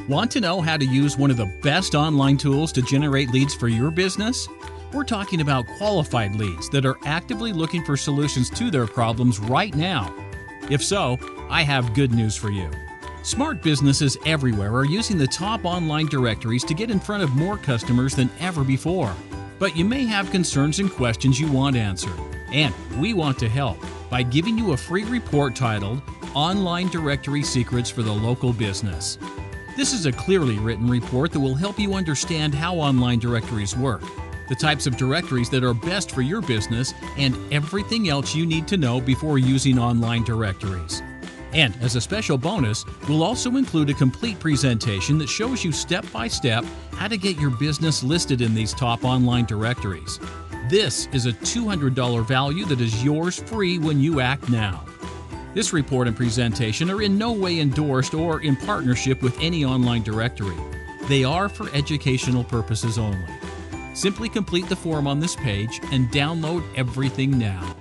Want to know how to use one of the best online tools to generate leads for your business? We're talking about qualified leads that are actively looking for solutions to their problems right now. If so, I have good news for you. Smart businesses everywhere are using the top online directories to get in front of more customers than ever before. But you may have concerns and questions you want answered, and we want to help by giving you a free report titled Online Directory Secrets for the Local Business. This is a clearly written report that will help you understand how online directories work, the types of directories that are best for your business, and everything else you need to know before using online directories. And as a special bonus, we'll also include a complete presentation that shows you step by step how to get your business listed in these top online directories. This is a $200 value that is yours free when you act now. This report and presentation are in no way endorsed or in partnership with any online directory. They are for educational purposes only. Simply complete the form on this page and download everything now.